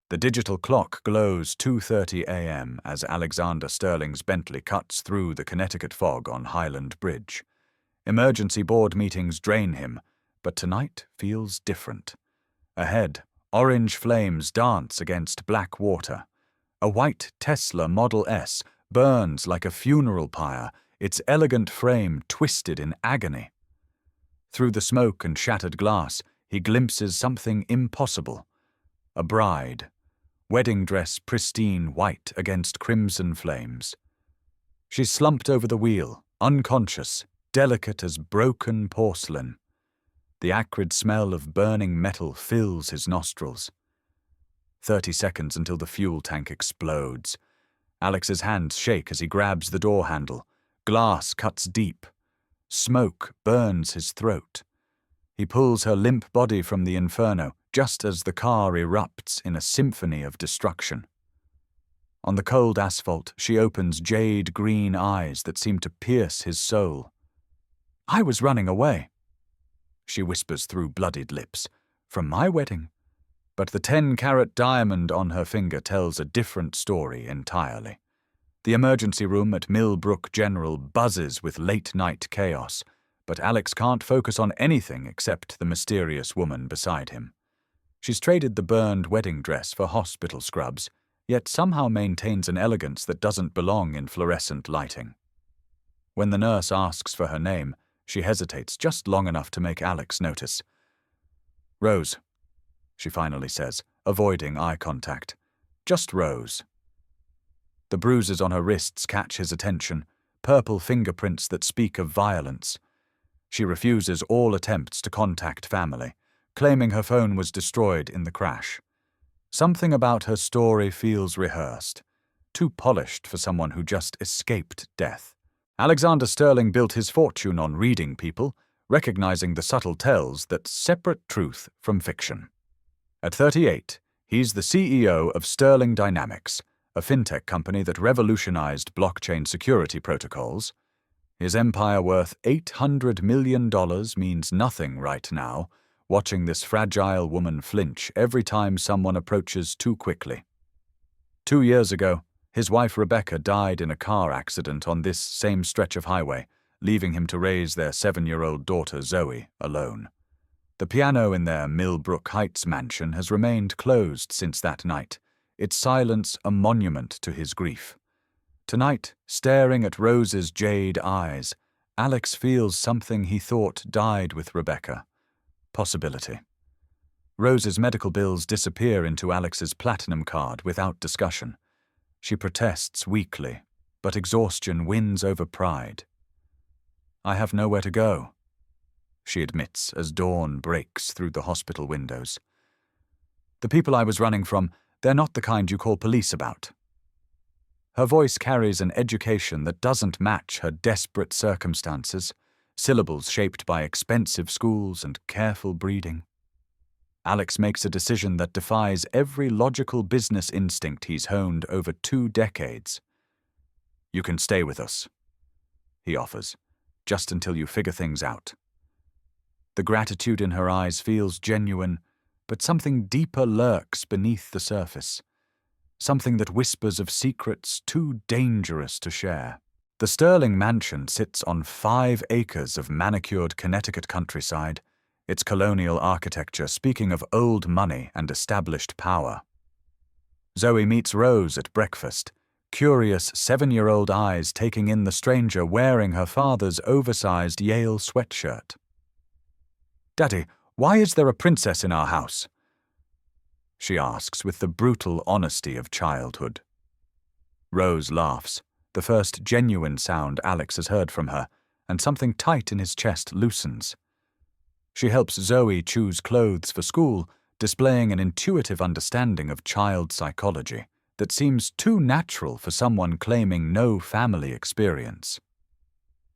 The digital clock glows 2:30 a.m. as Alexander Sterling's Bentley cuts through the Connecticut fog on Highland Bridge. Emergency board meetings drain him, but tonight feels different. Ahead, orange flames dance against black water. A white Tesla Model S burns like a funeral pyre, its elegant frame twisted in agony. Through the smoke and shattered glass, he glimpses something impossible. A bride, wedding dress pristine white against crimson flames. She's slumped over the wheel, unconscious, delicate as broken porcelain. The acrid smell of burning metal fills his nostrils. 30 seconds until the fuel tank explodes. Alex's hands shake as he grabs the door handle. Glass cuts deep. Smoke burns his throat. He pulls her limp body from the inferno just as the car erupts in a symphony of destruction. On the cold asphalt, she opens jade-green eyes that seem to pierce his soul. "I was running away," she whispers through bloodied lips, "from my wedding." But the 10-carat diamond on her finger tells a different story entirely. The emergency room at Millbrook General buzzes with late-night chaos, but Alex can't focus on anything except the mysterious woman beside him. She's traded the burned wedding dress for hospital scrubs, yet somehow maintains an elegance that doesn't belong in fluorescent lighting. When the nurse asks for her name, she hesitates just long enough to make Alex notice. "Rose," she finally says, avoiding eye contact. "Just Rose." The bruises on her wrists catch his attention, purple fingerprints that speak of violence. She refuses all attempts to contact family, claiming her phone was destroyed in the crash. Something about her story feels rehearsed, too polished for someone who just escaped death. Alexander Sterling built his fortune on reading people, recognizing the subtle tells that separate truth from fiction. At 38, he's the CEO of Sterling Dynamics, a fintech company that revolutionized blockchain security protocols. His empire worth $800 million means nothing right now, watching this fragile woman flinch every time someone approaches too quickly. 2 years ago, his wife Rebecca died in a car accident on this same stretch of highway, leaving him to raise their 7-year-old daughter Zoe alone. The piano in their Millbrook Heights mansion has remained closed since that night, its silence a monument to his grief. Tonight, staring at Rose's jade eyes, Alex feels something he thought died with Rebecca. Possibility. Rose's medical bills disappear into Alex's platinum card without discussion. She protests weakly, but exhaustion wins over pride. "I have nowhere to go," she admits as dawn breaks through the hospital windows. "The people I was running from, they're not the kind you call police about." Her voice carries an education that doesn't match her desperate circumstances, syllables shaped by expensive schools and careful breeding. Alex makes a decision that defies every logical business instinct he's honed over 2 decades. "You can stay with us," he offers, "just until you figure things out." The gratitude in her eyes feels genuine, but something deeper lurks beneath the surface. Something that whispers of secrets too dangerous to share. The Sterling mansion sits on 5 acres of manicured Connecticut countryside, its colonial architecture speaking of old money and established power. Zoe meets Rose at breakfast, curious 7-year-old eyes taking in the stranger wearing her father's oversized Yale sweatshirt. "Daddy, why is there a princess in our house?" she asks with the brutal honesty of childhood. Rose laughs, the first genuine sound Alex has heard from her, and something tight in his chest loosens. She helps Zoe choose clothes for school, displaying an intuitive understanding of child psychology that seems too natural for someone claiming no family experience.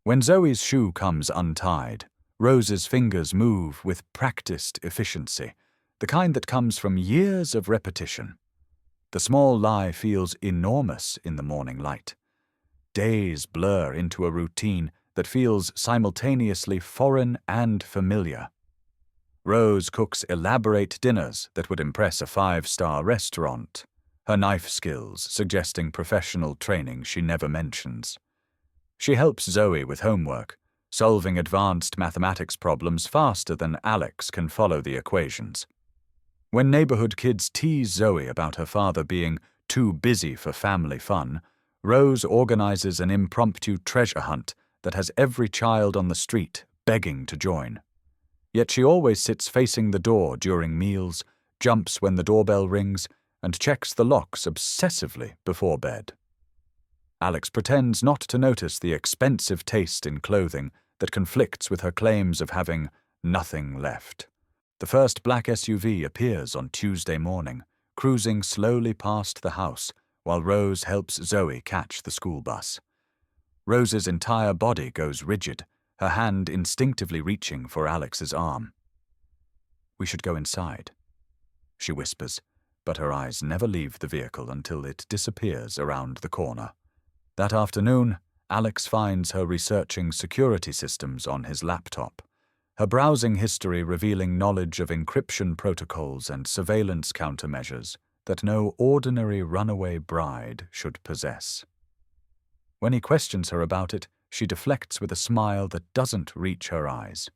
When Zoe's shoe comes untied, Rose's fingers move with practiced efficiency, the kind that comes from years of repetition. The small lie feels enormous in the morning light. Days blur into a routine that feels simultaneously foreign and familiar. Rose cooks elaborate dinners that would impress a five-star restaurant, her knife skills suggesting professional training she never mentions. She helps Zoe with homework, solving advanced mathematics problems faster than Alex can follow the equations. When neighborhood kids tease Zoe about her father being too busy for family fun, Rose organizes an impromptu treasure hunt that has every child on the street begging to join. Yet she always sits facing the door during meals, jumps when the doorbell rings, and checks the locks obsessively before bed. Alex pretends not to notice the expensive taste in clothing that conflicts with her claims of having nothing left. The first black SUV appears on Tuesday morning, cruising slowly past the house while Rose helps Zoe catch the school bus. Rose's entire body goes rigid, her hand instinctively reaching for Alex's arm. "We should go inside," she whispers, but her eyes never leave the vehicle until it disappears around the corner. That afternoon, Alex finds her researching security systems on his laptop, her browsing history revealing knowledge of encryption protocols and surveillance countermeasures that no ordinary runaway bride should possess. When he questions her about it, she deflects with a smile that doesn't reach her eyes.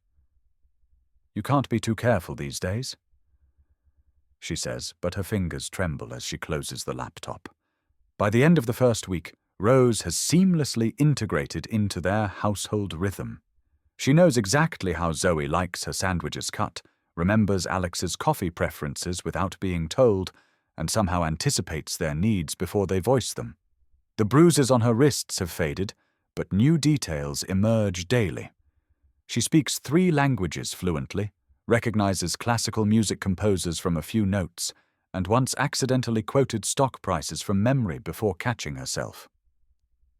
"You can't be too careful these days," she says, but her fingers tremble as she closes the laptop. By the end of the first week, Rose has seamlessly integrated into their household rhythm. She knows exactly how Zoe likes her sandwiches cut, remembers Alex's coffee preferences without being told, and somehow anticipates their needs before they voice them. The bruises on her wrists have faded, but new details emerge daily. She speaks 3 languages fluently, recognizes classical music composers from a few notes, and once accidentally quoted stock prices from memory before catching herself.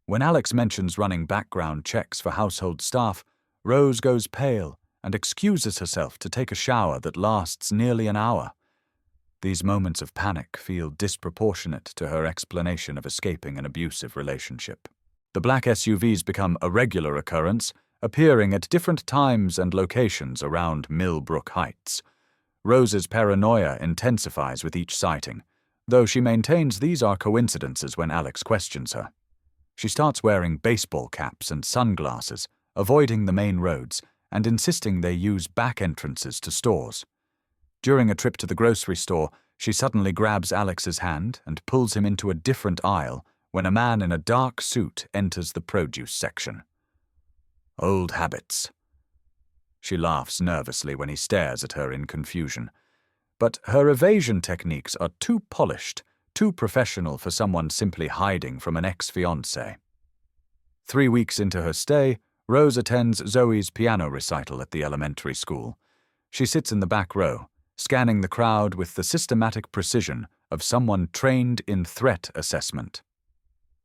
When Alex mentions running background checks for household staff, Rose goes pale and excuses herself to take a shower that lasts nearly an hour. These moments of panic feel disproportionate to her explanation of escaping an abusive relationship. The black SUVs become a regular occurrence, appearing at different times and locations around Millbrook Heights. Rose's paranoia intensifies with each sighting, though she maintains these are coincidences when Alex questions her. She starts wearing baseball caps and sunglasses, avoiding the main roads, and insisting they use back entrances to stores. During a trip to the grocery store, she suddenly grabs Alex's hand and pulls him into a different aisle when a man in a dark suit enters the produce section. "Old habits." She laughs nervously when he stares at her in confusion. But her evasion techniques are too polished, too professional for someone simply hiding from an ex-fiancé. 3 weeks into her stay, Rose attends Zoe's piano recital at the elementary school. She sits in the back row, scanning the crowd with the systematic precision of someone trained in threat assessment.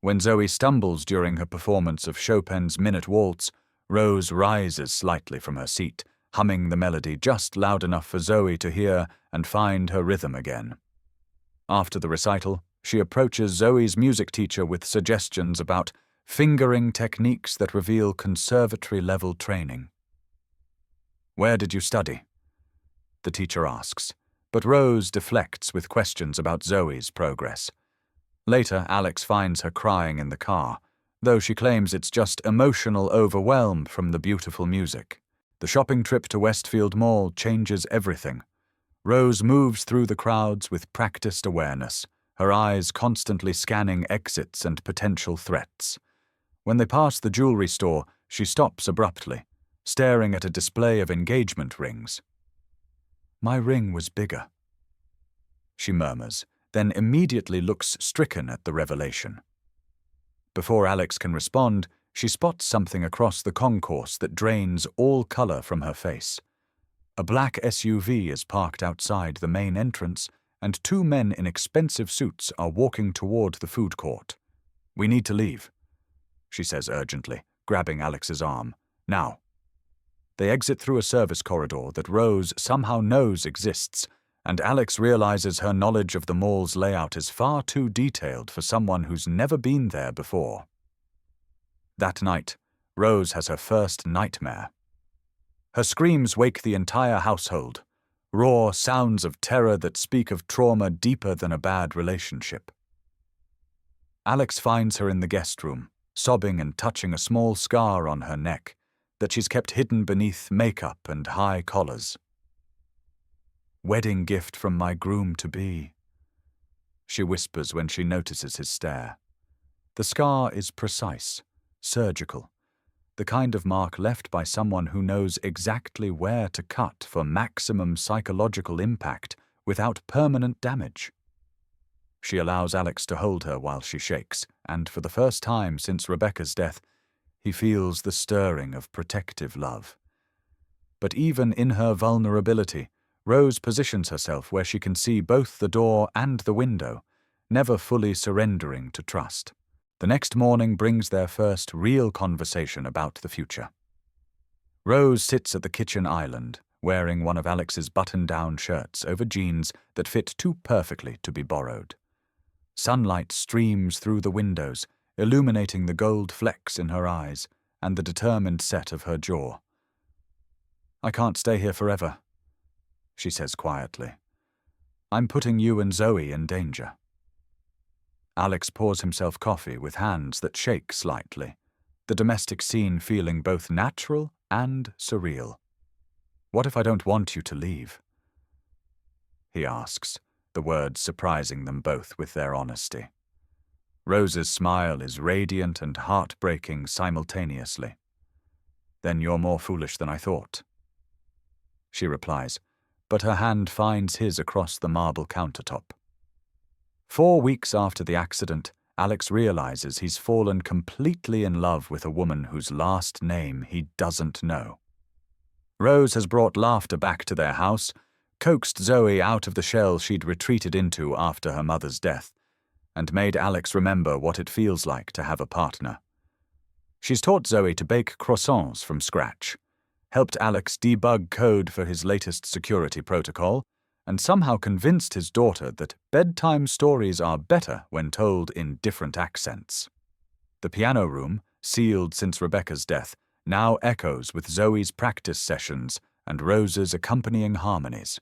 When Zoe stumbles during her performance of Chopin's Minute Waltz, Rose rises slightly from her seat, humming the melody just loud enough for Zoe to hear and find her rhythm again. After the recital, she approaches Zoe's music teacher with suggestions about fingering techniques that reveal conservatory-level training. "Where did you study?" the teacher asks, but Rose deflects with questions about Zoe's progress. Later, Alex finds her crying in the car, though she claims it's just emotional overwhelm from the beautiful music. The shopping trip to Westfield Mall changes everything. Rose moves through the crowds with practiced awareness, her eyes constantly scanning exits and potential threats. When they pass the jewelry store, she stops abruptly, staring at a display of engagement rings. "My ring was bigger," she murmurs, then immediately looks stricken at the revelation. Before Alex can respond, she spots something across the concourse that drains all color from her face. A black SUV is parked outside the main entrance, and 2 men in expensive suits are walking toward the food court. "We need to leave," she says urgently, grabbing Alex's arm. "Now." They exit through a service corridor that Rose somehow knows exists, and Alex realizes her knowledge of the mall's layout is far too detailed for someone who's never been there before. That night, Rose has her first nightmare. Her screams wake the entire household. raw sounds of terror that speak of trauma deeper than a bad relationship. Alex finds her in the guest room, sobbing and touching a small scar on her neck that she's kept hidden beneath makeup and high collars. "Wedding gift from my groom-to-be," she whispers when she notices his stare. The scar is precise, surgical, the kind of mark left by someone who knows exactly where to cut for maximum psychological impact without permanent damage. She allows Alex to hold her while she shakes, and for the first time since Rebecca's death, he feels the stirring of protective love. But even in her vulnerability, Rose positions herself where she can see both the door and the window, never fully surrendering to trust. The next morning brings their first real conversation about the future. Rose sits at the kitchen island, wearing one of Alex's button-down shirts over jeans that fit too perfectly to be borrowed. Sunlight streams through the windows, illuminating the gold flecks in her eyes and the determined set of her jaw. "I can't stay here forever," she says quietly. "I'm putting you and Zoe in danger." Alex pours himself coffee with hands that shake slightly, the domestic scene feeling both natural and surreal. "What if I don't want you to leave?" he asks, the words surprising them both with their honesty. Rose's smile is radiant and heartbreaking simultaneously. "Then you're more foolish than I thought," she replies, but her hand finds his across the marble countertop. 4 weeks after the accident, Alex realizes he's fallen completely in love with a woman whose last name he doesn't know. Rose has brought laughter back to their house, coaxed Zoe out of the shell she'd retreated into after her mother's death, and made Alex remember what it feels like to have a partner. She's taught Zoe to bake croissants from scratch, helped Alex debug code for his latest security protocol, and somehow convinced his daughter that bedtime stories are better when told in different accents. The piano room, sealed since Rebecca's death, now echoes with Zoe's practice sessions and Rose's accompanying harmonies.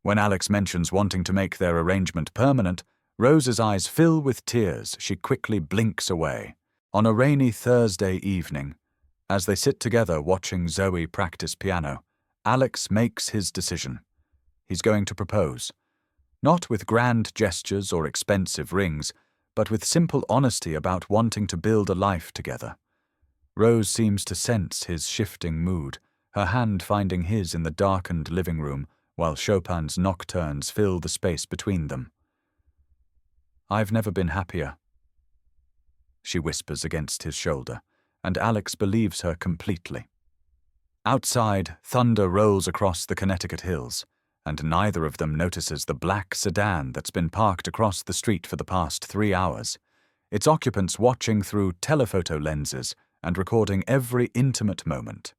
When Alex mentions wanting to make their arrangement permanent, Rose's eyes fill with tears. She quickly blinks away. On a rainy Thursday evening, as they sit together watching Zoe practice piano, Alex makes his decision. He's going to propose, not with grand gestures or expensive rings, but with simple honesty about wanting to build a life together. Rose seems to sense his shifting mood, her hand finding his in the darkened living room while Chopin's nocturnes fill the space between them. "I've never been happier," she whispers against his shoulder, and Alex believes her completely. Outside, thunder rolls across the Connecticut hills, and neither of them notices the black sedan that's been parked across the street for the past 3 hours, its occupants watching through telephoto lenses and recording every intimate moment.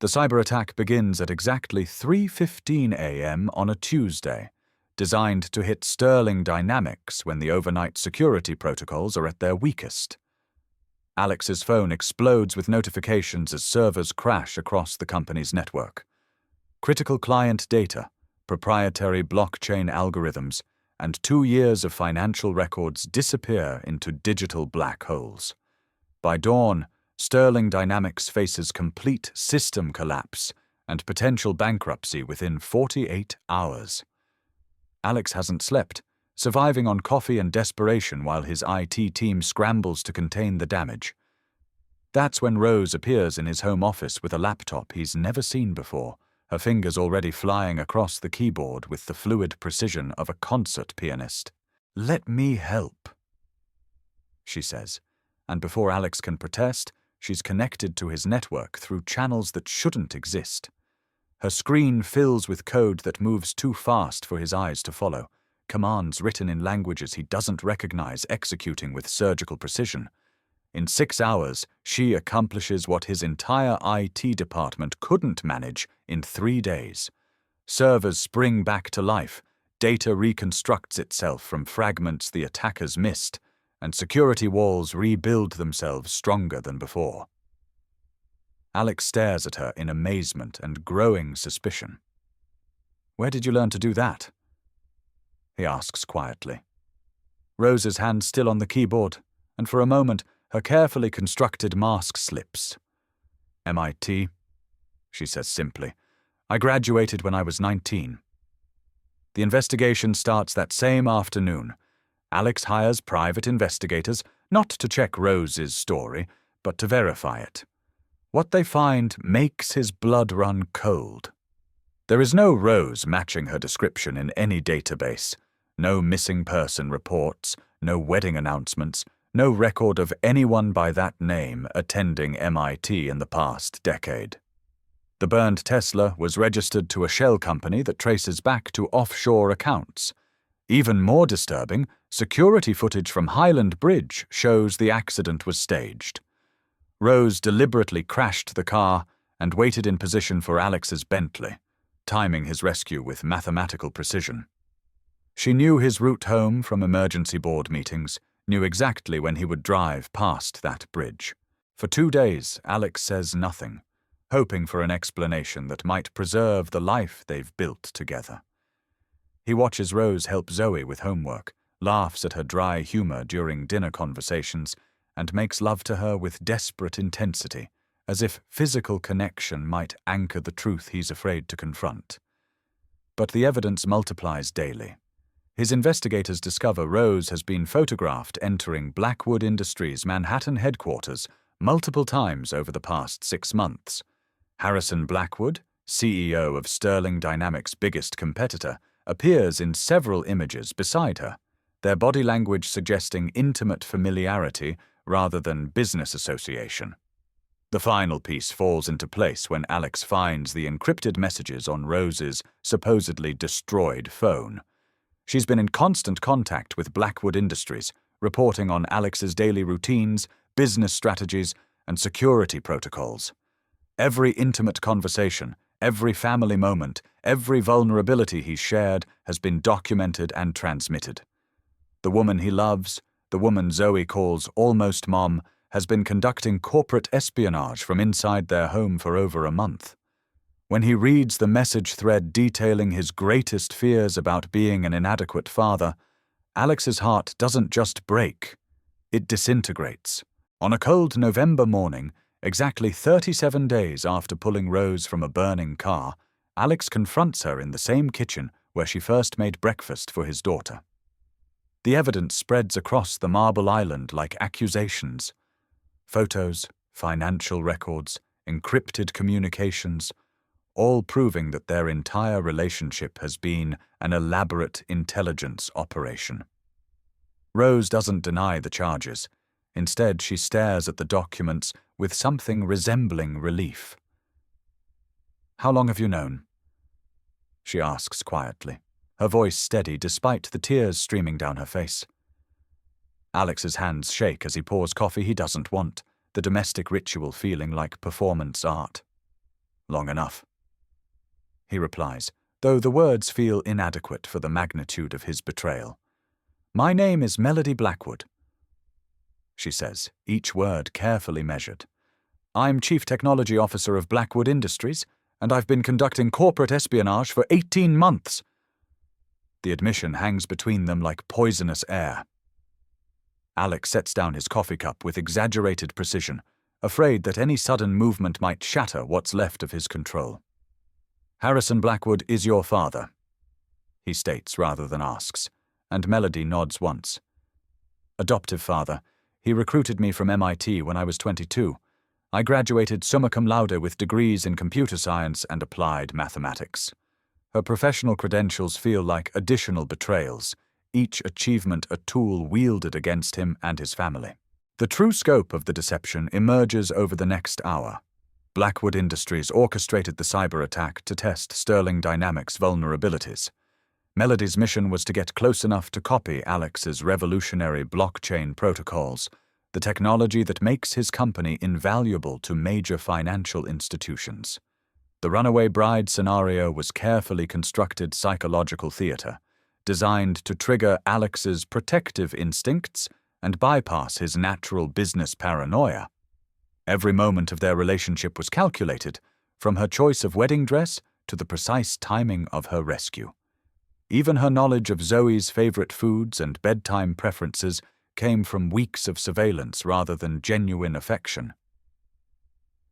The cyberattack begins at exactly 3:15 a.m. on a Tuesday, designed to hit sterling dynamics when the overnight security protocols are at their weakest. Alex's phone explodes with notifications as servers crash across the company's network. Critical client data, proprietary blockchain algorithms, and 2 years of financial records disappear into digital black holes. By dawn, Sterling Dynamics faces complete system collapse and potential bankruptcy within 48 hours. Alex hasn't slept, surviving on coffee and desperation while his IT team scrambles to contain the damage. That's when Rose appears in his home office with a laptop he's never seen before, her fingers already flying across the keyboard with the fluid precision of a concert pianist. "Let me help," she says, and before Alex can protest, she's connected to his network through channels that shouldn't exist. Her screen fills with code that moves too fast for his eyes to follow, commands written in languages he doesn't recognize executing with surgical precision. In 6 hours, she accomplishes what his entire IT department couldn't manage in 3 days. Servers spring back to life, data reconstructs itself from fragments the attackers missed, and security walls rebuild themselves stronger than before. Alex stares at her in amazement and growing suspicion. Where did you learn to do that? He asks quietly. Rose's hand still on the keyboard, and for a moment her carefully constructed mask slips. MIT, she says simply. I graduated when I was 19. The investigation starts that same afternoon. Alex hires private investigators not to check Rose's story, but to verify it. What they find makes his blood run cold. There is no Rose matching her description in any database. No missing person reports, no wedding announcements, no record of anyone by that name attending MIT in the past decade. The burned Tesla was registered to a shell company that traces back to offshore accounts. Even more disturbing, security footage from Highland Bridge shows the accident was staged. Rose deliberately crashed the car and waited in position for Alex's Bentley, timing his rescue with mathematical precision. She knew his route home from emergency board meetings, knew exactly when he would drive past that bridge. For 2 days, Alex says nothing, hoping for an explanation that might preserve the life they've built together. He watches Rose help Zoe with homework, laughs at her dry humor during dinner conversations, and makes love to her with desperate intensity, as if physical connection might anchor the truth he's afraid to confront. But the evidence multiplies daily. His investigators discover Rose has been photographed entering Blackwood Industries' Manhattan headquarters multiple times over the past 6 months. Harrison Blackwood, CEO of Sterling Dynamics' biggest competitor, appears in several images beside her, their body language suggesting intimate familiarity rather than business association. The final piece falls into place when Alex finds the encrypted messages on Rose's supposedly destroyed phone. She's been in constant contact with Blackwood Industries, reporting on Alex's daily routines, business strategies, and security protocols. Every intimate conversation, every family moment, every vulnerability he's shared has been documented and transmitted. The woman he loves, the woman Zoe calls almost mom, has been conducting corporate espionage from inside their home for over a month. When he reads the message thread detailing his greatest fears about being an inadequate father, Alex's heart doesn't just break, it disintegrates. On a cold November morning, exactly 37 days after pulling Rose from a burning car, Alex confronts her in the same kitchen where she first made breakfast for his daughter. The evidence spreads across the Marble Island like accusations. Photos, financial records, encrypted communications, all proving that their entire relationship has been an elaborate intelligence operation. Rose doesn't deny the charges. Instead, she stares at the documents with something resembling relief. "How long have you known?" she asks quietly, her voice steady despite the tears streaming down her face. Alex's hands shake as he pours coffee he doesn't want, the domestic ritual feeling like performance art. "Long enough," he replies, though the words feel inadequate for the magnitude of his betrayal. "My name is Melody Blackwood," she says, each word carefully measured. "I'm Chief Technology Officer of Blackwood Industries, and I've been conducting corporate espionage for 18 months. The admission hangs between them like poisonous air. Alex sets down his coffee cup with exaggerated precision, afraid that any sudden movement might shatter what's left of his control. "Harrison Blackwood is your father," he states rather than asks, and Melody nods once. "Adoptive father. He recruited me from MIT when I was 22. I graduated summa cum laude with degrees in computer science and applied mathematics." Her professional credentials feel like additional betrayals, each achievement a tool wielded against him and his family. The true scope of the deception emerges over the next hour. Blackwood Industries orchestrated the cyberattack to test Sterling Dynamics' vulnerabilities. Melody's mission was to get close enough to copy Alex's revolutionary blockchain protocols, the technology that makes his company invaluable to major financial institutions. The runaway bride scenario was carefully constructed psychological theater, designed to trigger Alex's protective instincts and bypass his natural business paranoia. Every moment of their relationship was calculated, from her choice of wedding dress to the precise timing of her rescue. Even her knowledge of Zoe's favorite foods and bedtime preferences came from weeks of surveillance rather than genuine affection.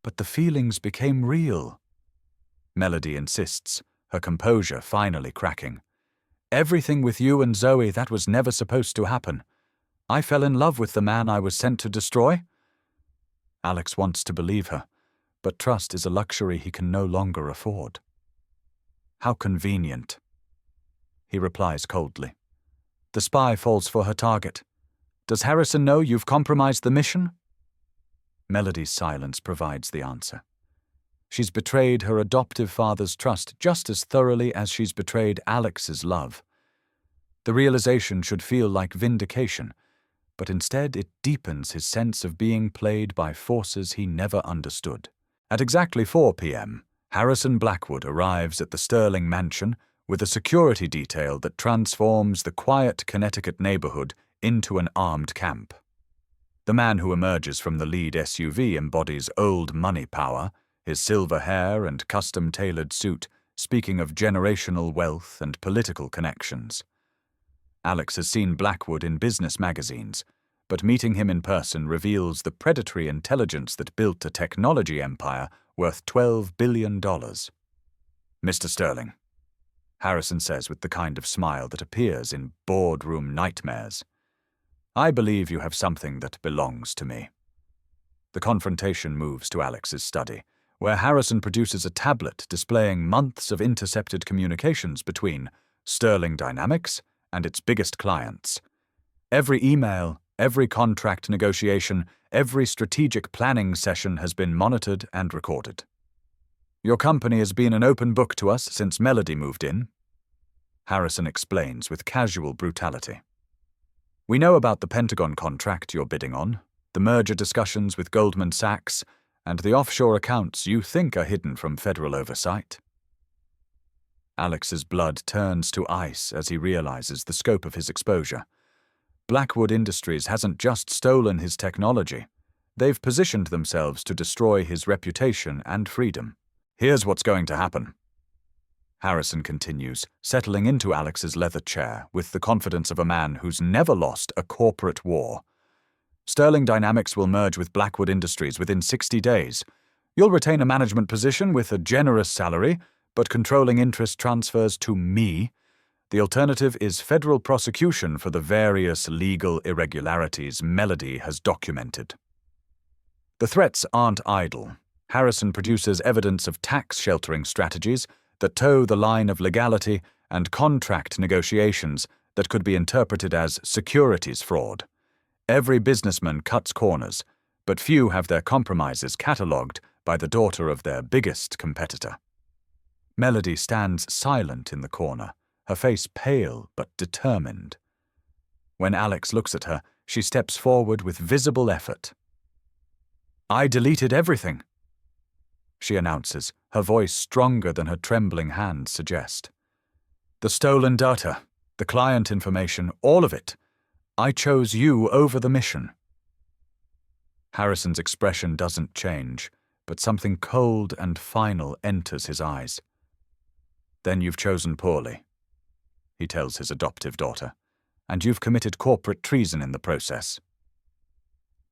But the feelings became real. Melody insists, her composure finally cracking. Everything with you and Zoe, that was never supposed to happen. I fell in love with the man I was sent to destroy. Alex wants to believe her, but trust is a luxury he can no longer afford. How convenient. He replies coldly. The spy falls for her target. Does Harrison know you've compromised the mission? Melody's silence provides the answer. She's betrayed her adoptive father's trust just as thoroughly as she's betrayed Alex's love. The realization should feel like vindication, but instead it deepens his sense of being played by forces he never understood. At exactly 4 p.m., Harrison Blackwood arrives at the Sterling mansion with a security detail that transforms the quiet Connecticut neighborhood into an armed camp. The man who emerges from the lead SUV embodies old money power, his silver hair and custom-tailored suit speaking of generational wealth and political connections. Alex has seen Blackwood in business magazines, but meeting him in person reveals the predatory intelligence that built a technology empire worth $12 billion. Mr. Sterling, Harrison says with the kind of smile that appears in boardroom nightmares, I believe you have something that belongs to me. The confrontation moves to Alex's study, where Harrison produces a tablet displaying months of intercepted communications between Sterling Dynamics and its biggest clients. Every email, every contract negotiation, every strategic planning session has been monitored and recorded. Your company has been an open book to us since Melody moved in, Harrison explains with casual brutality. We know about the Pentagon contract you're bidding on, the merger discussions with Goldman Sachs, and the offshore accounts you think are hidden from federal oversight. Alex's blood turns to ice as he realizes the scope of his exposure. Blackwood Industries hasn't just stolen his technology. They've positioned themselves to destroy his reputation and freedom. Here's what's going to happen. Harrison continues, settling into Alex's leather chair with the confidence of a man who's never lost a corporate war. Sterling Dynamics will merge with Blackwood Industries within 60 days. You'll retain a management position with a generous salary, but controlling interest transfers to me. The alternative is federal prosecution for the various legal irregularities Melody has documented. The threats aren't idle. Harrison produces evidence of tax sheltering strategies that toe the line of legality and contract negotiations that could be interpreted as securities fraud. Every businessman cuts corners, but few have their compromises catalogued by the daughter of their biggest competitor. Melody stands silent in the corner, her face pale but determined. When Alex looks at her, she steps forward with visible effort. I deleted everything, she announces, her voice stronger than her trembling hands suggest. The stolen data, the client information, all of it. I chose you over the mission. Harrison's expression doesn't change, but something cold and final enters his eyes. Then you've chosen poorly, he tells his adoptive daughter, and you've committed corporate treason in the process.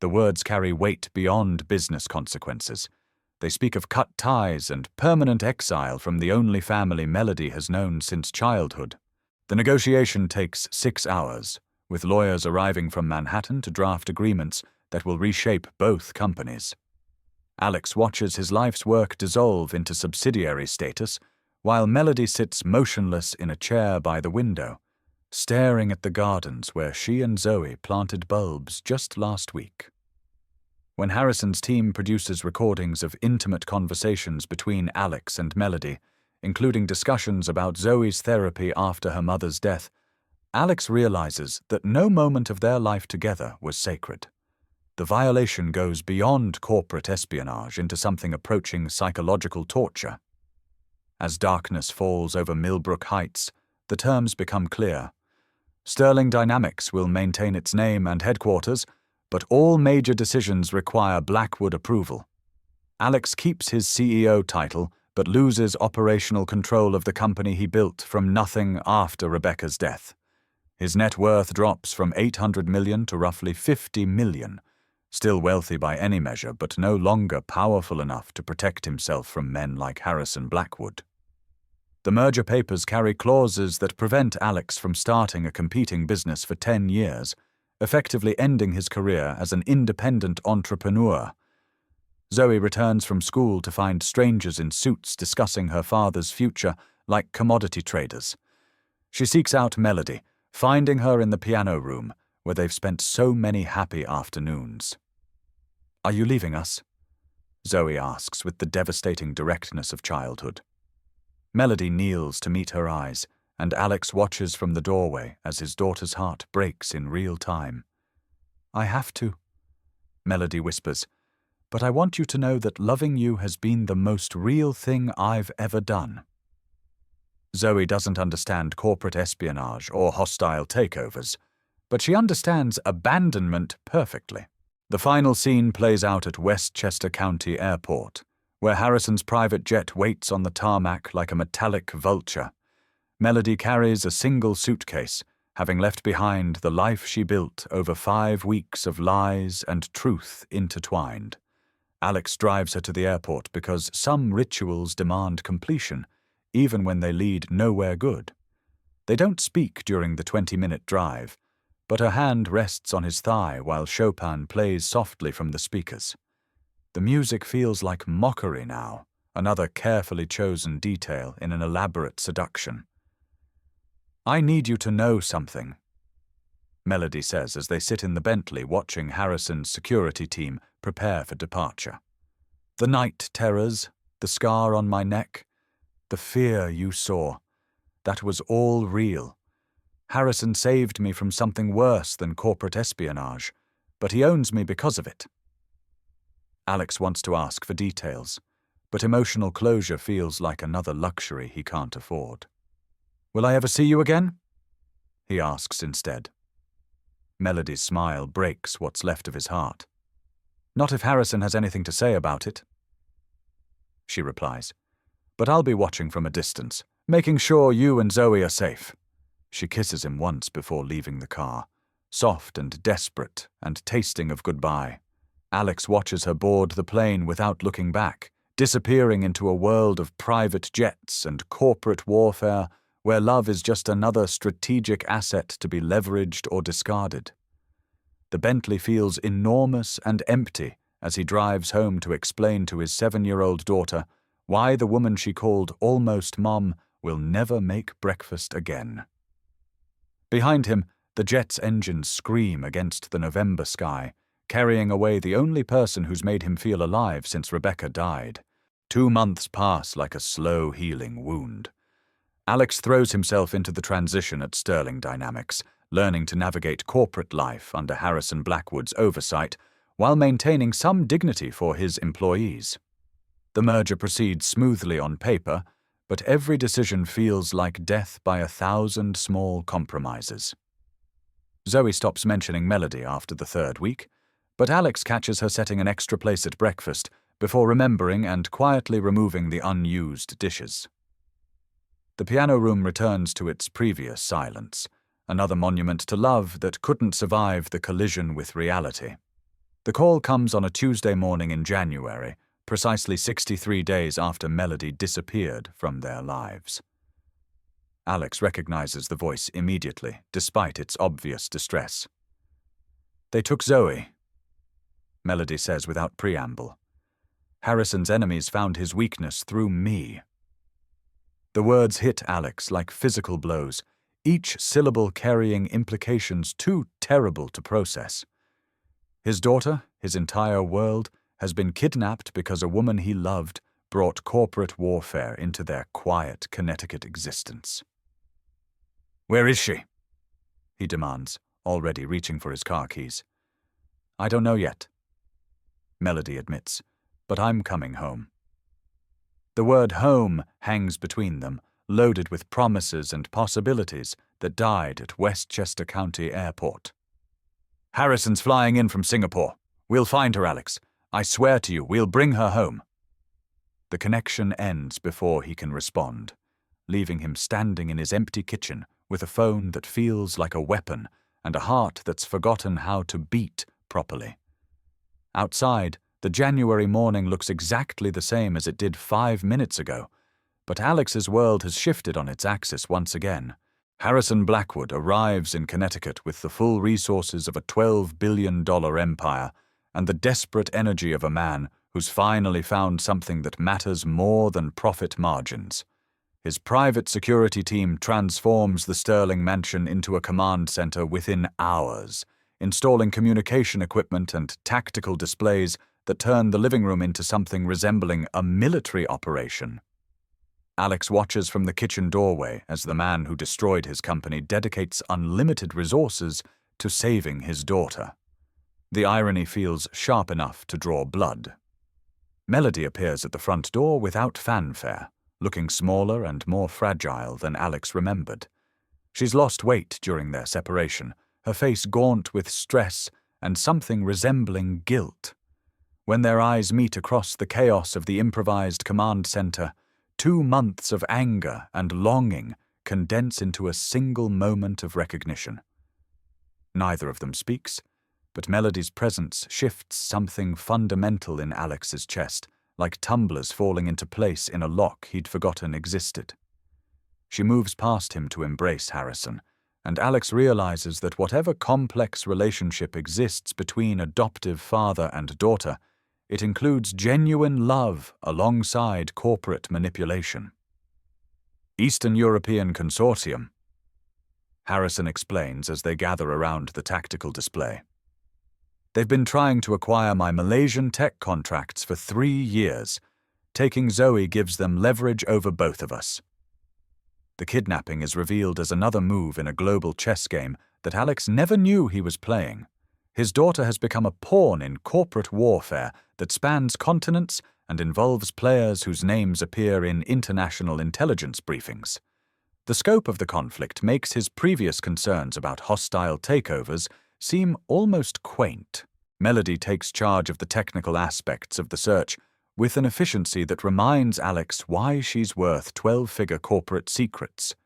The words carry weight beyond business consequences. They speak of cut ties and permanent exile from the only family Melody has known since childhood. The negotiation takes 6 hours, with lawyers arriving from Manhattan to draft agreements that will reshape both companies. Alex watches his life's work dissolve into subsidiary status, while Melody sits motionless in a chair by the window, staring at the gardens where she and Zoe planted bulbs just last week. When Harrison's team produces recordings of intimate conversations between Alex and Melody, including discussions about Zoe's therapy after her mother's death, Alex realizes that no moment of their life together was sacred. The violation goes beyond corporate espionage into something approaching psychological torture. As darkness falls over Millbrook Heights, the terms become clear. Sterling Dynamics will maintain its name and headquarters, but all major decisions require Blackwood approval. Alex keeps his CEO title, but loses operational control of the company he built from nothing after Rebecca's death. His net worth drops from $800 million to roughly $50 million, still wealthy by any measure, but no longer powerful enough to protect himself from men like Harrison Blackwood. The merger papers carry clauses that prevent Alex from starting a competing business for 10 years, effectively ending his career as an independent entrepreneur. Zoe returns from school to find strangers in suits discussing her father's future like commodity traders. She seeks out Melody, finding her in the piano room, where they've spent so many happy afternoons. "Are you leaving us?" Zoe asks with the devastating directness of childhood. Melody kneels to meet her eyes, and Alex watches from the doorway as his daughter's heart breaks in real time. "I have to," Melody whispers, "but I want you to know that loving you has been the most real thing I've ever done." Zoe doesn't understand corporate espionage or hostile takeovers, but she understands abandonment perfectly. The final scene plays out at Westchester County Airport, where Harrison's private jet waits on the tarmac like a metallic vulture. Melody carries a single suitcase, having left behind the life she built over 5 weeks of lies and truth intertwined. Alex drives her to the airport because some rituals demand completion, even when they lead nowhere good. They don't speak during the 20-minute drive, but her hand rests on his thigh while Chopin plays softly from the speakers. The music feels like mockery now, another carefully chosen detail in an elaborate seduction. "I need you to know something," Melody says as they sit in the Bentley watching Harrison's security team prepare for departure. "The night terrors, the scar on my neck, the fear you saw, that was all real. Harrison saved me from something worse than corporate espionage, but he owns me because of it." Alex wants to ask for details, but emotional closure feels like another luxury he can't afford. "Will I ever see you again?" he asks instead. Melody's smile breaks what's left of his heart. "Not if Harrison has anything to say about it," she replies. "But I'll be watching from a distance, making sure you and Zoe are safe." She kisses him once before leaving the car, soft and desperate and tasting of goodbye. Alex watches her board the plane without looking back, disappearing into a world of private jets and corporate warfare where love is just another strategic asset to be leveraged or discarded. The Bentley feels enormous and empty as he drives home to explain to his 7-year-old daughter why the woman she called almost mom will never make breakfast again. Behind him, the jet's engines scream against the November sky, carrying away the only person who's made him feel alive since Rebecca died. 2 months pass like a slow healing wound. Alex throws himself into the transition at Sterling Dynamics, learning to navigate corporate life under Harrison Blackwood's oversight while maintaining some dignity for his employees. The merger proceeds smoothly on paper, but every decision feels like death by 1,000 small compromises. Zoe stops mentioning Melody after the 3rd week, but Alex catches her setting an extra place at breakfast before remembering and quietly removing the unused dishes. The piano room returns to its previous silence, another monument to love that couldn't survive the collision with reality. The call comes on a Tuesday morning in January, precisely 63 days after Melody disappeared from their lives. Alex recognizes the voice immediately, despite its obvious distress. "They took Zoe," Melody says without preamble. "Harrison's enemies found his weakness through me." The words hit Alex like physical blows, each syllable carrying implications too terrible to process. His daughter, his entire world, has been kidnapped because a woman he loved brought corporate warfare into their quiet Connecticut existence. "Where is she?" he demands, already reaching for his car keys. "I don't know yet," Melody admits, "but I'm coming home." The word home hangs between them, loaded with promises and possibilities that died at Westchester County Airport. "Harrison's flying in from Singapore. We'll find her, Alex. I swear to you, we'll bring her home." The connection ends before he can respond, leaving him standing in his empty kitchen with a phone that feels like a weapon and a heart that's forgotten how to beat properly. Outside, the January morning looks exactly the same as it did 5 minutes ago, but Alex's world has shifted on its axis once again. Harrison Blackwood arrives in Connecticut with the full resources of a $12 billion empire and the desperate energy of a man who's finally found something that matters more than profit margins. His private security team transforms the Sterling mansion into a command center within hours, installing communication equipment and tactical displays that turn the living room into something resembling a military operation. Alex watches from the kitchen doorway as the man who destroyed his company dedicates unlimited resources to saving his daughter. The irony feels sharp enough to draw blood. Melody appears at the front door without fanfare, looking smaller and more fragile than Alex remembered. She's lost weight during their separation, her face gaunt with stress and something resembling guilt. When their eyes meet across the chaos of the improvised command center, 2 months of anger and longing condense into a single moment of recognition. Neither of them speaks, but Melody's presence shifts something fundamental in Alex's chest, like tumblers falling into place in a lock he'd forgotten existed. She moves past him to embrace Harrison, and Alex realizes that whatever complex relationship exists between adoptive father and daughter, it includes genuine love alongside corporate manipulation. Eastern European Consortium, Harrison explains as they gather around the tactical display. They've been trying to acquire my Malaysian tech contracts for 3 years. Taking Zoe gives them leverage over both of us. The kidnapping is revealed as another move in a global chess game that Alex never knew he was playing. His daughter has become a pawn in corporate warfare that spans continents and involves players whose names appear in international intelligence briefings. The scope of the conflict makes his previous concerns about hostile takeovers seem almost quaint. Melody takes charge of the technical aspects of the search with an efficiency that reminds Alex why she's worth 12-figure corporate secrets.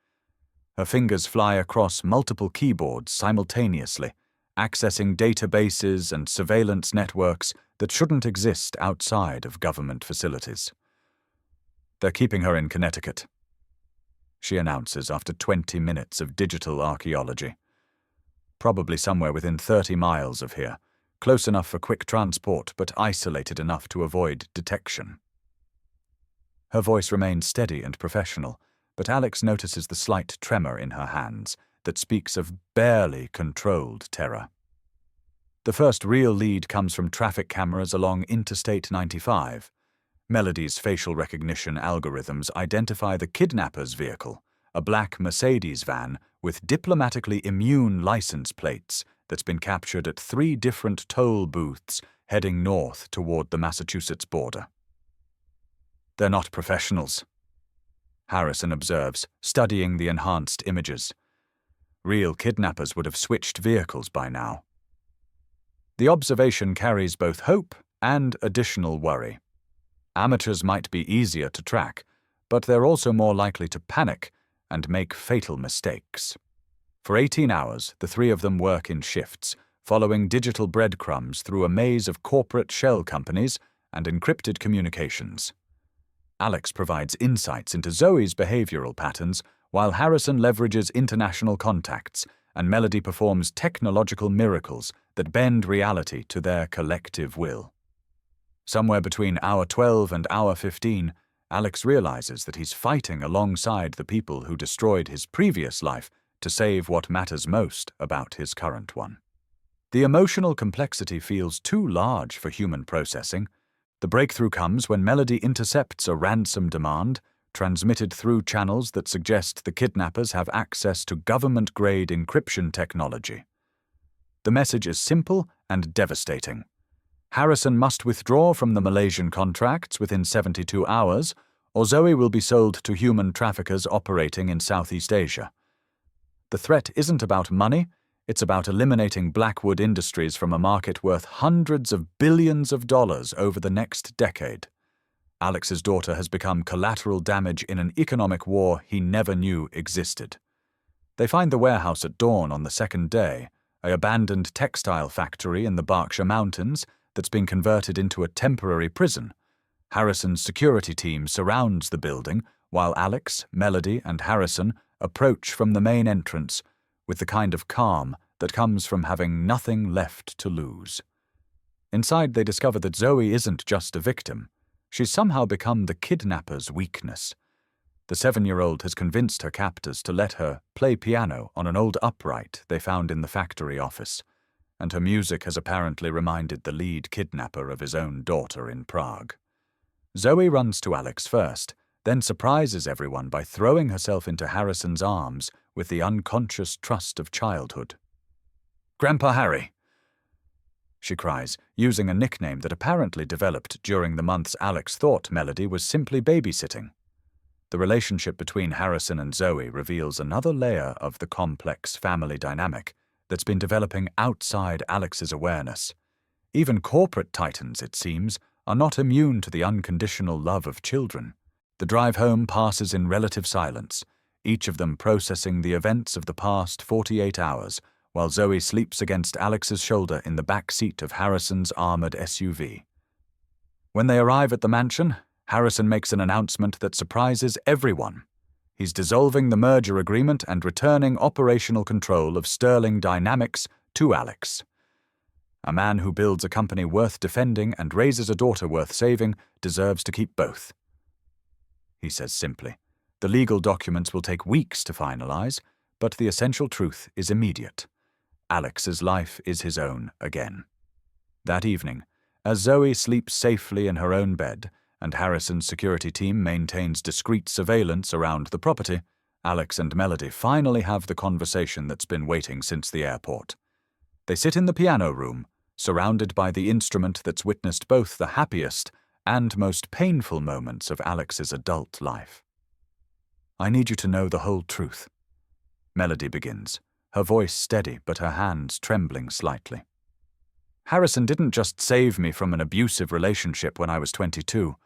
Her fingers fly across multiple keyboards simultaneously, accessing databases and surveillance networks that shouldn't exist outside of government facilities. They're keeping her in Connecticut, she announces after 20 minutes of digital archaeology. Probably somewhere within 30 miles of here, close enough for quick transport but isolated enough to avoid detection. Her voice remains steady and professional, but Alex notices the slight tremor in her hands that speaks of barely controlled terror. The first real lead comes from traffic cameras along Interstate 95. Melody's facial recognition algorithms identify the kidnapper's vehicle, a black Mercedes van with diplomatically immune license plates that's been captured at 3 different toll booths heading north toward the Massachusetts border. They're not professionals, Harrison observes, studying the enhanced images. Real kidnappers would have switched vehicles by now. The observation carries both hope and additional worry. Amateurs might be easier to track, but they're also more likely to panic and make fatal mistakes. For 18 hours, the 3 of them work in shifts, following digital breadcrumbs through a maze of corporate shell companies and encrypted communications. Alex provides insights into Zoe's behavioral patterns, while Harrison leverages international contacts and Melody performs technological miracles that bend reality to their collective will. Somewhere between hour 12 and hour 15, Alex realizes that he's fighting alongside the people who destroyed his previous life to save what matters most about his current one. The emotional complexity feels too large for human processing. The breakthrough comes when Melody intercepts a ransom demand, transmitted through channels that suggest the kidnappers have access to government-grade encryption technology. The message is simple and devastating. Harrison must withdraw from the Malaysian contracts within 72 hours, or Zoe will be sold to human traffickers operating in Southeast Asia. The threat isn't about money, it's about eliminating Blackwood Industries from a market worth hundreds of billions of dollars over the next decade. Alex's daughter has become collateral damage in an economic war he never knew existed. They find the warehouse at dawn on the second day, an abandoned textile factory in the Berkshire Mountains that's been converted into a temporary prison. Harrison's security team surrounds the building, while Alex, Melody, and Harrison approach from the main entrance with the kind of calm that comes from having nothing left to lose. Inside, they discover that Zoe isn't just a victim. She's somehow become the kidnapper's weakness. The 7-year-old has convinced her captors to let her play piano on an old upright they found in the factory office, and her music has apparently reminded the lead kidnapper of his own daughter in Prague. Zoe runs to Alex first, then surprises everyone by throwing herself into Harrison's arms with the unconscious trust of childhood. "Grandpa Harry," she cries, using a nickname that apparently developed during the months Alex thought Melody was simply babysitting. The relationship between Harrison and Zoe reveals another layer of the complex family dynamic that's been developing outside Alex's awareness. Even corporate titans, it seems, are not immune to the unconditional love of children. The drive home passes in relative silence, each of them processing the events of the past 48 hours, while Zoe sleeps against Alex's shoulder in the back seat of Harrison's armored SUV. When they arrive at the mansion, Harrison makes an announcement that surprises everyone. He's dissolving the merger agreement and returning operational control of Sterling Dynamics to Alex. A man who builds a company worth defending and raises a daughter worth saving deserves to keep both. He says simply. The legal documents will take weeks to finalize, but the essential truth is immediate. Alex's life is his own again. That evening, as Zoe sleeps safely in her own bed and Harrison's security team maintains discreet surveillance around the property, Alex and Melody finally have the conversation that's been waiting since the airport. They sit in the piano room, surrounded by the instrument that's witnessed both the happiest and most painful moments of Alex's adult life. "I need you to know the whole truth," Melody begins, her voice steady but her hands trembling slightly. "Harrison didn't just save me from an abusive relationship when I was 22.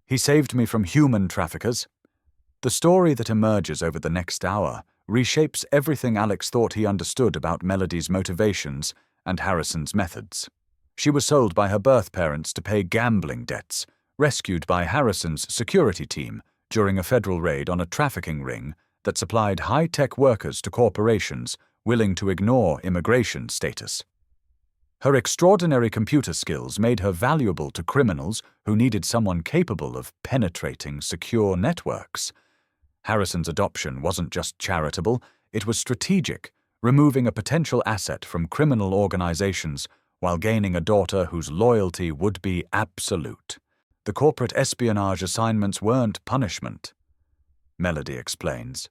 He saved me from human traffickers." The story that emerges over the next hour reshapes everything Alex thought he understood about Melody's motivations and Harrison's methods. She was sold by her birth parents to pay gambling debts, rescued by Harrison's security team during a federal raid on a trafficking ring that supplied high-tech workers to corporations willing to ignore immigration status. Her extraordinary computer skills made her valuable to criminals who needed someone capable of penetrating secure networks. Harrison's adoption wasn't just charitable, it was strategic, removing a potential asset from criminal organizations while gaining a daughter whose loyalty would be absolute. The corporate espionage assignments weren't punishment, Melody explains.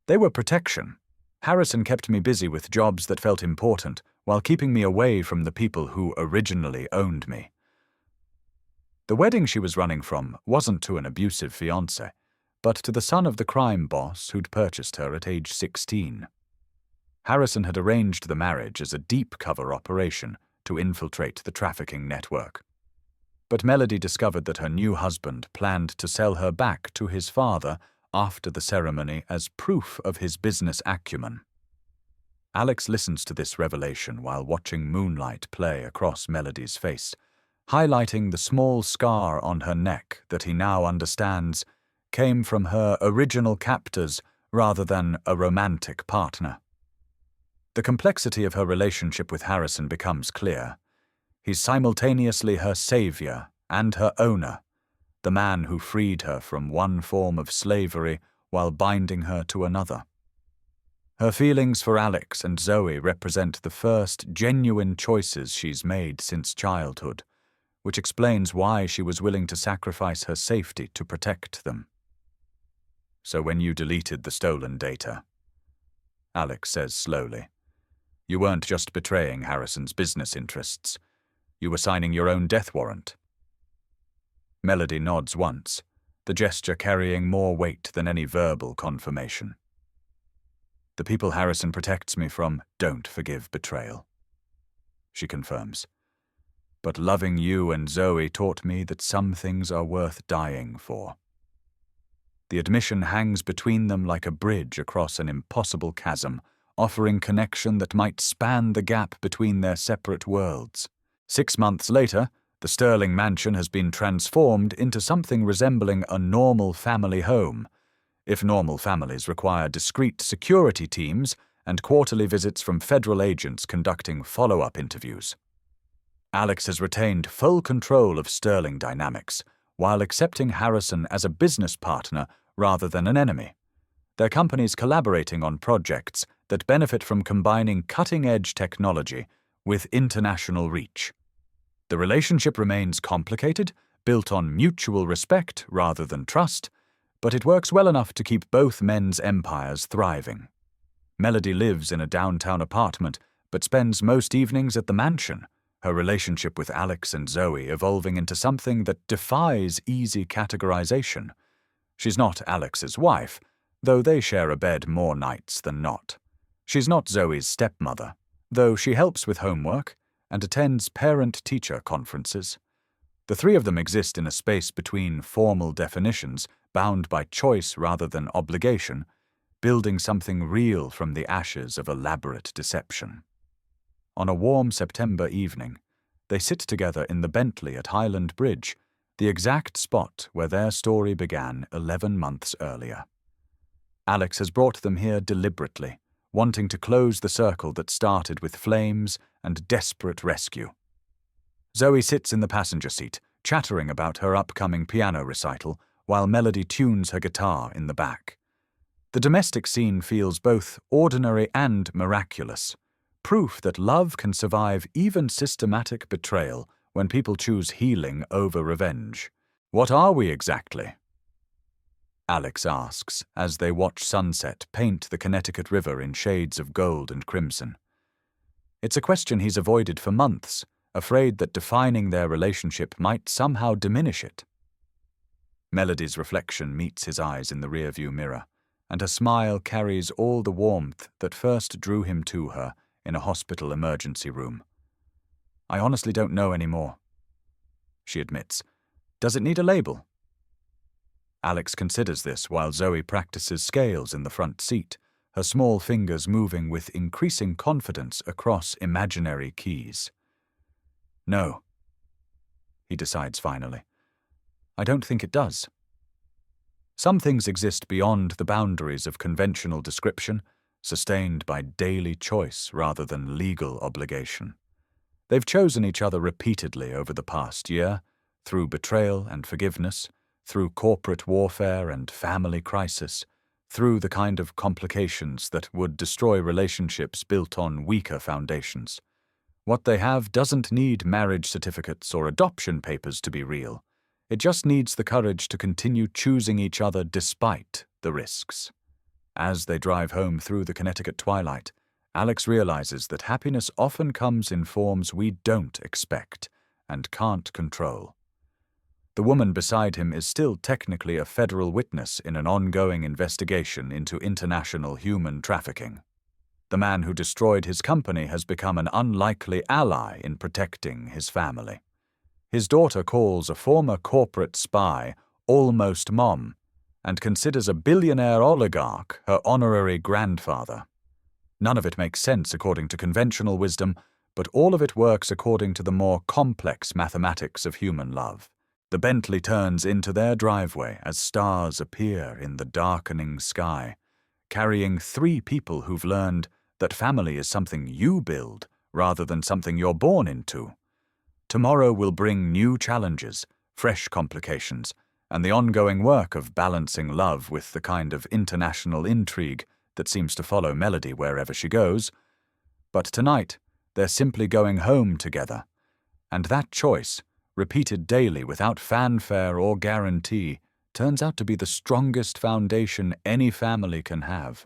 They were protection. Harrison kept me busy with jobs that felt important while keeping me away from the people who originally owned me. The wedding she was running from wasn't to an abusive fiancé, but to the son of the crime boss who'd purchased her at age 16. Harrison had arranged the marriage as a deep-cover operation to infiltrate the trafficking network. But Melody discovered that her new husband planned to sell her back to his father after the ceremony as proof of his business acumen. Alex listens to this revelation while watching moonlight play across Melody's face, highlighting the small scar on her neck that he now understands came from her original captors rather than a romantic partner. The complexity of her relationship with Harrison becomes clear. He's simultaneously her savior and her owner, the man who freed her from one form of slavery while binding her to another. Her feelings for Alex and Zoe represent the first genuine choices she's made since childhood, which explains why she was willing to sacrifice her safety to protect them. "So when you deleted the stolen data," Alex says slowly, "you weren't just betraying Harrison's business interests. You were signing your own death warrant." Melody nods once, the gesture carrying more weight than any verbal confirmation. "The people Harrison protects me from don't forgive betrayal," she confirms. but loving you and Zoe taught me that some things are worth dying for. The admission hangs between them like a bridge across an impossible chasm, offering connection that might span the gap between their separate worlds. 6 months later, the Sterling mansion has been transformed into something resembling a normal family home, if normal families require discreet security teams and quarterly visits from federal agents conducting follow-up interviews. Alex has retained full control of Sterling dynamics, while accepting Harrison as a business partner rather than an enemy. Their companies collaborating on projects that benefit from combining cutting-edge technology with international reach. The relationship remains complicated, built on mutual respect rather than trust, but it works well enough to keep both men's empires thriving. Melody lives in a downtown apartment, but spends most evenings at the mansion, her relationship with Alex and Zoe evolving into something that defies easy categorization. She's not Alex's wife, though they share a bed more nights than not. She's not Zoe's stepmother, though she helps with homework and attends parent-teacher conferences. The three of them exist in a space between formal definitions, bound by choice rather than obligation, building something real from the ashes of elaborate deception. On a warm September evening, they sit together in the Bentley at Highland Bridge, the exact spot where their story began 11 months earlier. Alex has brought them here deliberately, wanting to close the circle that started with flames and desperate rescue. Zoe sits in the passenger seat, chattering about her upcoming piano recital, while Melody tunes her guitar in the back. The domestic scene feels both ordinary and miraculous, proof that love can survive even systematic betrayal when people choose healing over revenge. What are we exactly? Alex asks as they watch sunset paint the Connecticut River in shades of gold and crimson. It's a question he's avoided for months, afraid that defining their relationship might somehow diminish it. Melody's reflection meets his eyes in the rearview mirror, and her smile carries all the warmth that first drew him to her in a hospital emergency room. I honestly don't know anymore, she admits. Does it need a label? Alex considers this while Zoe practices scales in the front seat, her small fingers moving with increasing confidence across imaginary keys. No, he decides finally. I don't think it does. Some things exist beyond the boundaries of conventional description, sustained by daily choice rather than legal obligation. They've chosen each other repeatedly over the past year, through betrayal and forgiveness, through corporate warfare and family crisis, through the kind of complications that would destroy relationships built on weaker foundations. What they have doesn't need marriage certificates or adoption papers to be real. It just needs the courage to continue choosing each other despite the risks. As they drive home through the Connecticut twilight, Alex realizes that happiness often comes in forms we don't expect and can't control. The woman beside him is still technically a federal witness in an ongoing investigation into international human trafficking. The man who destroyed his company has become an unlikely ally in protecting his family. His daughter calls a former corporate spy almost mom and considers a billionaire oligarch her honorary grandfather. None of it makes sense according to conventional wisdom, but all of it works according to the more complex mathematics of human love. The Bentley turns into their driveway as stars appear in the darkening sky, carrying 3 people who've learned that family is something you build rather than something you're born into. Tomorrow will bring new challenges, fresh complications, and the ongoing work of balancing love with the kind of international intrigue that seems to follow Melody wherever she goes. But tonight, they're simply going home together, and that choice, repeated daily without fanfare or guarantee, turns out to be the strongest foundation any family can have.